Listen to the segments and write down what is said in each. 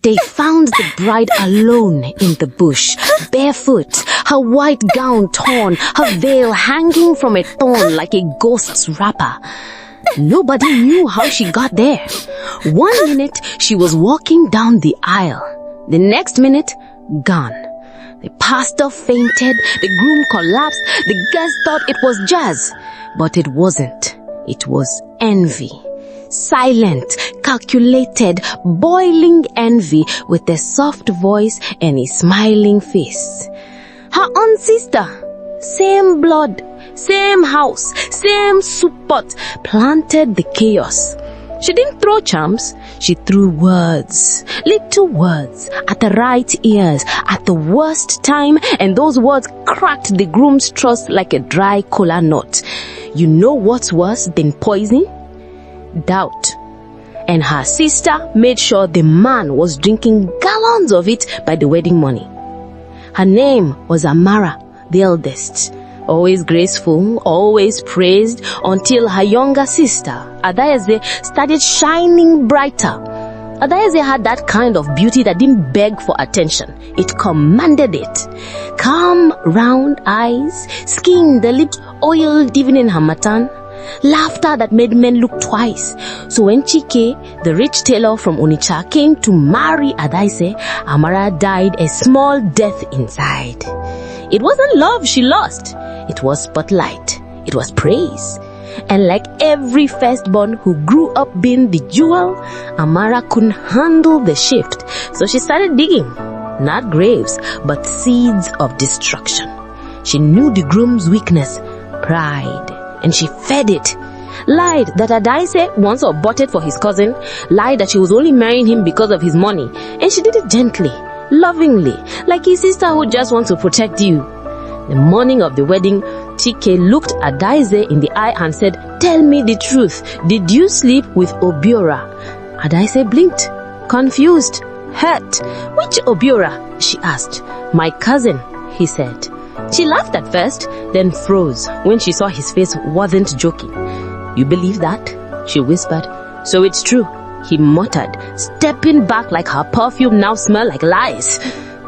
They found the bride alone in the bush, barefoot, her white gown torn, her veil hanging from a thorn like a ghost's wrapper. Nobody knew how she got there. 1 minute, she was walking down the aisle. The next minute, gone. The pastor fainted, the groom collapsed, the guests thought it was jazz. But it wasn't. It was envy. Silent, calculated, boiling envy with a soft voice and a smiling face. Her own sister, same blood, same house, same soup pot, planted the chaos. She didn't throw charms, she threw words, little words, at the right ears, at the worst time, and those words cracked the groom's trust like a dry cola nut. You know what's worse than poison? Doubt. And her sister made sure the man was drinking gallons of it by the wedding money. Her name was Amara, the eldest. Always graceful, always praised, until her younger sister, Adaeze, started shining brighter. Adaeze had that kind of beauty that didn't beg for attention. It commanded it. Calm, round eyes, skin, the lips oiled even in Hamatan. Laughter that made men look twice. So when Chike, the rich tailor from Onitsha, came to marry Adaeze, Amara died a small death inside. It wasn't love she lost. It was spotlight. It was praise. And like every firstborn who grew up being the jewel, Amara couldn't handle the shift. So she started digging. Not graves, but seeds of destruction. She knew the groom's weakness, pride, and she fed it. Lied that Adaeze once aborted for his cousin. Lied that she was only marrying him because of his money. And she did it gently, lovingly, like his sister who just wants to protect you. The morning of the wedding, Chike looked Adaeze in the eye and said, "Tell me the truth. Did you sleep with Obiora?" Adaeze blinked, confused, hurt. "Which Obiora?" she asked. "My cousin," he said. She laughed at first, then froze when she saw his face wasn't joking. "You believe that?" she whispered. "So it's true," he muttered, stepping back like her perfume now smelled like lies.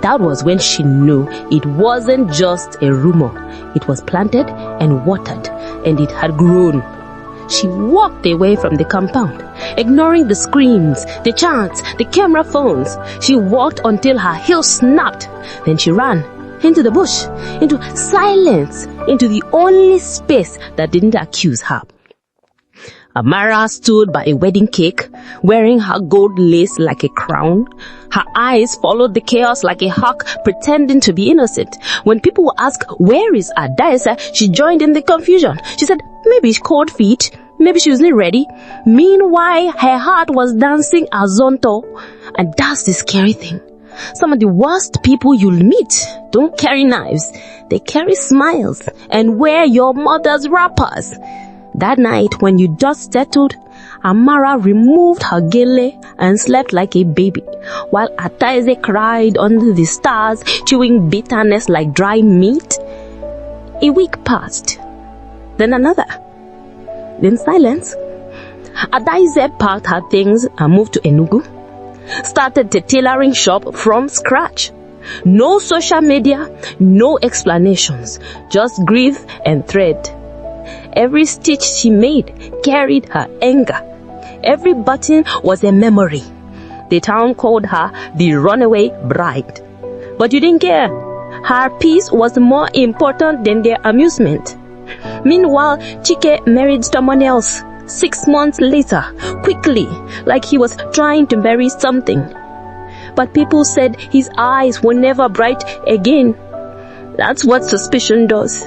That was when she knew it wasn't just a rumor. It was planted and watered, and it had grown. She walked away from the compound, ignoring the screams, the chants, the camera phones. She walked until her heels snapped. Then she ran into the bush, into silence, into the only space that didn't accuse her. Amara stood by a wedding cake, wearing her gold lace like a crown. Her eyes followed the chaos like a hawk, pretending to be innocent. When people would ask, "Where is Adaeze?" she joined in the confusion. She said, "Maybe it's cold feet. Maybe she wasn't ready." Meanwhile, her heart was dancing a zonto. And that's the scary thing. Some of the worst people you'll meet don't carry knives. They carry smiles and wear your mother's wrappers. That night, when you just settled, Amara removed her gele and slept like a baby, while Adaeze cried under the stars, chewing bitterness like dry meat. A week passed, then another, then silence. Adaeze packed her things and moved to Enugu, started the tailoring shop from scratch. No social media, no explanations, just grief and thread. Every stitch she made carried her anger. Every button was a memory. The town called her the runaway bride. But you didn't care. Her peace was more important than their amusement. Meanwhile, Chike married someone else 6 months later, quickly, like he was trying to bury something. But people said his eyes were never bright again. That's what suspicion does.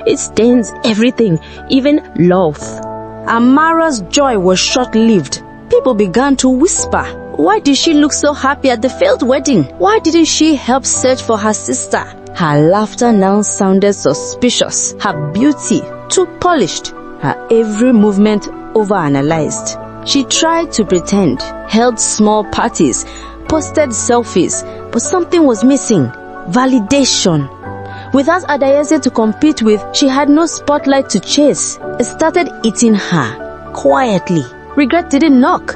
It stains everything, even love. Amara's joy was short-lived. People began to whisper, "Why did she look so happy at the failed wedding? Why didn't she help search for her sister?" Her laughter now sounded suspicious. Her beauty too polished. Her every movement overanalyzed. She tried to pretend, held small parties, posted selfies, but something was missing. Validation. Without Adaeze to compete with, she had no spotlight to chase. It started eating her, quietly. Regret didn't knock.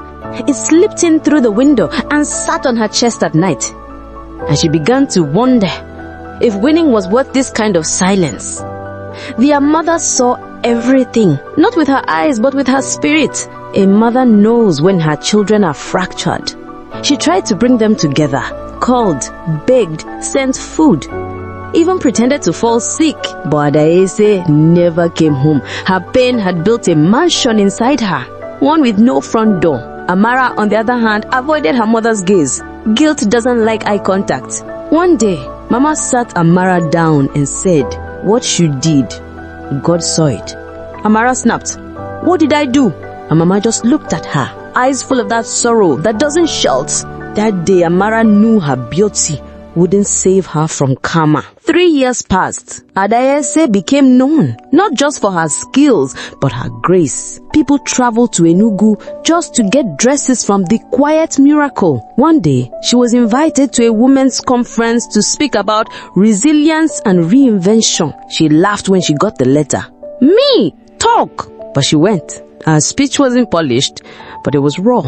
It slipped in through the window and sat on her chest at night. And she began to wonder if winning was worth this kind of silence. Their mother saw everything, not with her eyes but with her spirit. A mother knows when her children are fractured. She tried to bring them together, called, begged, sent food, even pretended to fall sick. But Adaeze never came home. Her pain had built a mansion inside her, one with no front door. Amara, on the other hand, avoided her mother's gaze. Guilt doesn't like eye contact. One day, Mama sat Amara down and said, "What you did, God saw it." Amara snapped, "What did I do?" And Mama just looked at her, eyes full of that sorrow that doesn't shout. That day, Amara knew her beauty wouldn't save her from karma. 3 years passed. Adaeze became known, not just for her skills, but her grace. People traveled to Enugu just to get dresses from the quiet miracle. One day, she was invited to a women's conference to speak about resilience and reinvention. She laughed when she got the letter. "Me? Talk!" But she went. Her speech wasn't polished, but it was raw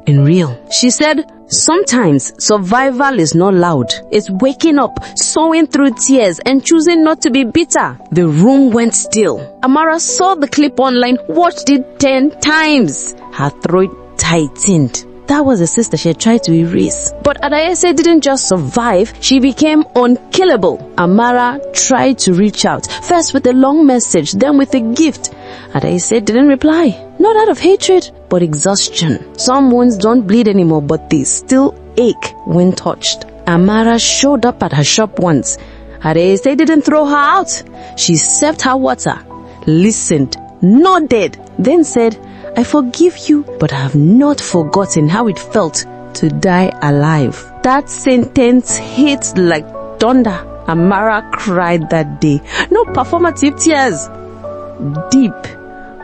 and real. She said, "Sometimes survival is not loud. It's waking up, sowing through tears, and choosing not to be bitter." The room went still. Amara saw the clip online, watched it 10 times. Her throat tightened. That was a sister she had tried to erase. But Adaeze didn't just survive, she became unkillable. Amara tried to reach out, first with a long message, then with a gift. Adaeze didn't reply. Not out of hatred, but exhaustion. Some wounds don't bleed anymore, but they still ache when touched. Amara showed up at her shop once. Adaeze didn't throw her out. She served her water, listened, nodded, then said, "I forgive you, but I have not forgotten how it felt to die alive." That sentence hit like thunder. Amara cried that day. No performative tears. Deep,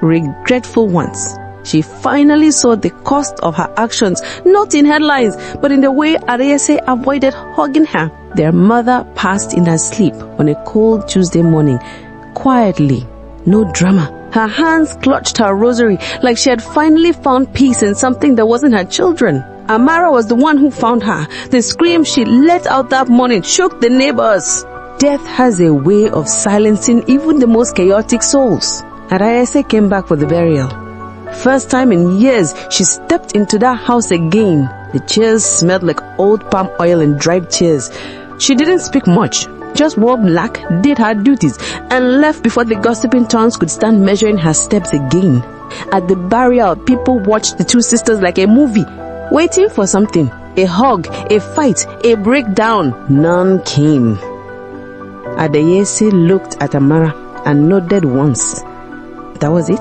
regretful ones. She finally saw the cost of her actions, not in headlines, but in the way Adaeze avoided hugging her. Their mother passed in her sleep on a cold Tuesday morning, quietly, no drama. Her hands clutched her rosary like she had finally found peace in something that wasn't her children. Amara was the one who found her. The scream she let out that morning shook the neighbors. Death has a way of silencing even the most chaotic souls. Adaeze came back for the burial. First time in years, she stepped into that house again. The chairs smelled like old palm oil and dried tears. She didn't speak much, just wore black, did her duties, and left before the gossiping tongues could stand measuring her steps again. At the burial, people watched the two sisters like a movie, waiting for something. A hug, a fight, a breakdown. None came. Adaeze looked at Amara and nodded once. That was it.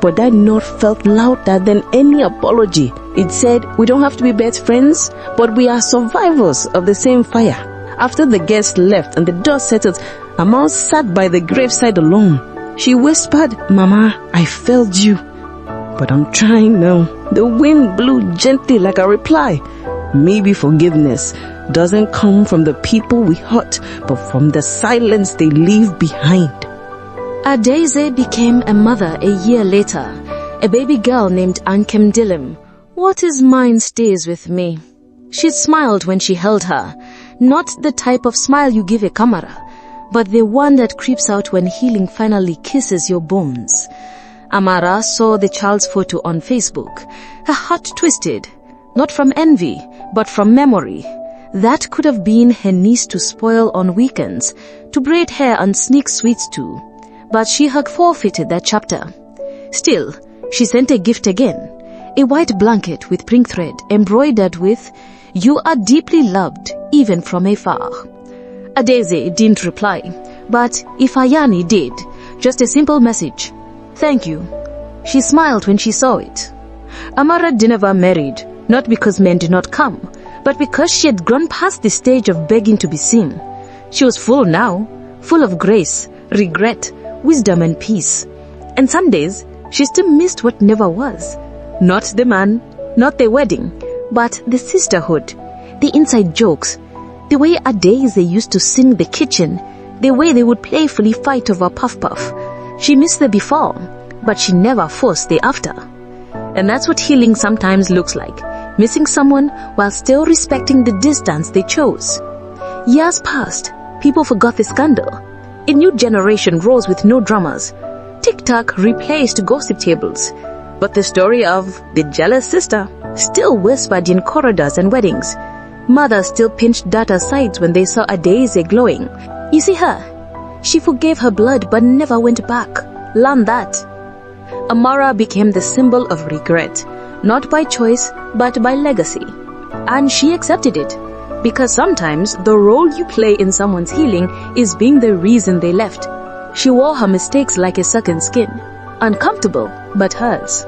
But that nod felt louder than any apology. It said, "We don't have to be best friends, but we are survivors of the same fire." After the guests left and the dust settled, Amara sat by the graveside alone. She whispered, "Mama, I failed you, but I'm trying now." The wind blew gently like a reply. Maybe forgiveness doesn't come from the people we hurt, but from the silence they leave behind. Adaeze became a mother a year later, a baby girl named Unthinkable. What is mine stays with me. She smiled when she held her, not the type of smile you give a camera, but the one that creeps out when healing finally kisses your bones. Amara saw the child's photo on Facebook. Her heart twisted, not from envy, but from memory. That could have been her niece to spoil on weekends, to braid hair and sneak sweets to. But she had forfeited that chapter. Still, she sent a gift again, a white blanket with pink thread embroidered with, "You are deeply loved, even from afar." Adaeze didn't reply, but Ifayani did, just a simple message. "Thank you." She smiled when she saw it. Amara never married, not because men did not come, but because she had grown past the stage of begging to be seen. She was full now, full of grace, regret, wisdom and peace. And some days, she still missed what never was. Not the man, not the wedding, but the sisterhood, the inside jokes, the way Adaeze used to sing the kitchen, the way they would playfully fight over puff puff. She missed the before, but she never forced the after. And that's what healing sometimes looks like. Missing someone while still respecting the distance they chose. Years passed. People forgot the scandal. A new generation rose with no dramas. TikTok replaced gossip tables. But the story of the jealous sister still whispered in corridors and weddings. Mothers still pinched daughter's sides when they saw a daisy glowing. You see her? She forgave her blood but never went back. Learn that. Amara became the symbol of regret, not by choice but by legacy. And she accepted it, because sometimes the role you play in someone's healing is being the reason they left. She wore her mistakes like a second skin, uncomfortable but hers.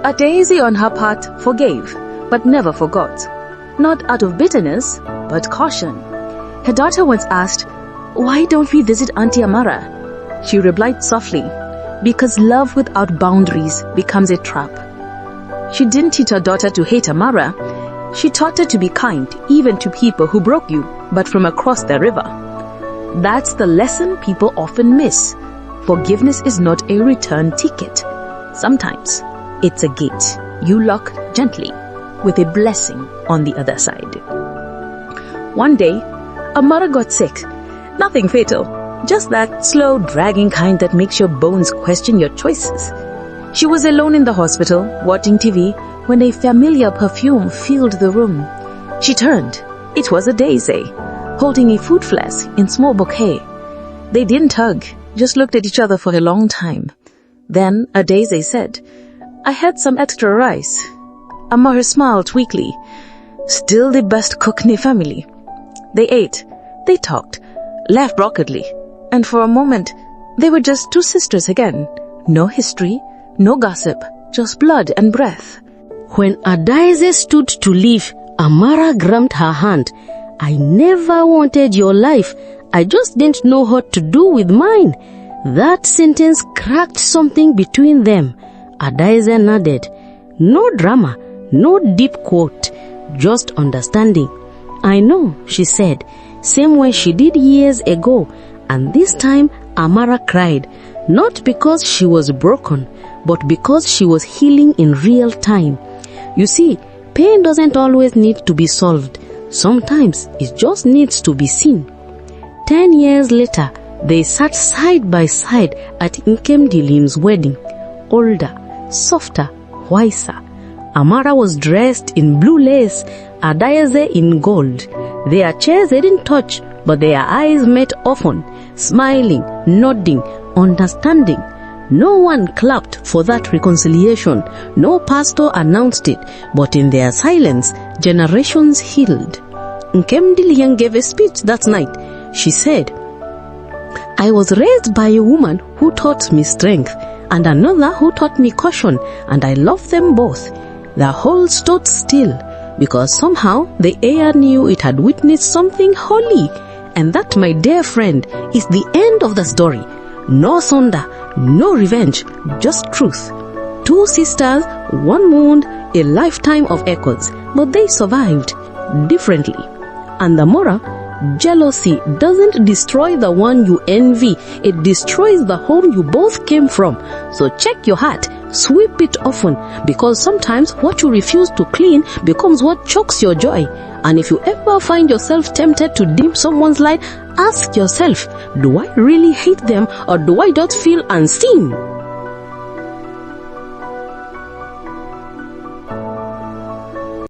A daisy on her part forgave but never forgot, not out of bitterness but caution. Her daughter once asked, "Why don't we visit Auntie Amara?" She replied softly, "Because love without boundaries becomes a trap." She didn't teach her daughter to hate Amara. She taught her to be kind, even to people who broke you, but from across the river. That's the lesson people often miss. Forgiveness is not a return ticket. Sometimes it's a gate you lock gently, with a blessing on the other side. One day, Amara got sick. Nothing fatal, just that slow, dragging kind that makes your bones question your choices. She was alone in the hospital, watching TV, when a familiar perfume filled the room. She turned. It was a daisy, holding a fruit flask in small bouquet. They didn't hug, just looked at each other for a long time. Then a daisy said, "I had some extra rice." Amara smiled weakly. Still the best cook in the family. They ate, they talked, laughed raucously, and for a moment, they were just two sisters again. No history, no gossip, just blood and breath. When Adaeze stood to leave, Amara grabbed her hand. "I never wanted your life. I just didn't know what to do with mine." That sentence cracked something between them. Adaeze nodded. No drama, no deep quote, just understanding. "I know," she said, same way she did years ago. And this time, Amara cried, not because she was broken, but because she was healing in real time. You see, pain doesn't always need to be solved. Sometimes it just needs to be seen. 10 years later, they sat side by side at Nkemdilim's wedding. Older, softer, wiser. Amara was dressed in blue lace, Adaeze in gold. Their chairs didn't touch, but their eyes met often, smiling, nodding, understanding. No one clapped for that reconciliation. No pastor announced it, but in their silence, generations healed. Nkemdilim gave a speech that night. She said, "I was raised by a woman who taught me strength, and another who taught me caution, and I love them both." The whole stood still, because somehow the air knew it had witnessed something holy. And that, my dear friend, is the end of the story. No thunder, no revenge, just truth. Two sisters, one wound, a lifetime of echoes, but they survived differently. And the moral, jealousy doesn't destroy the one you envy. It destroys the home you both came from. So check your heart, sweep it often, because sometimes what you refuse to clean becomes what chokes your joy. And if you ever find yourself tempted to dim someone's light, ask yourself, do I really hate them, or do I just feel unseen?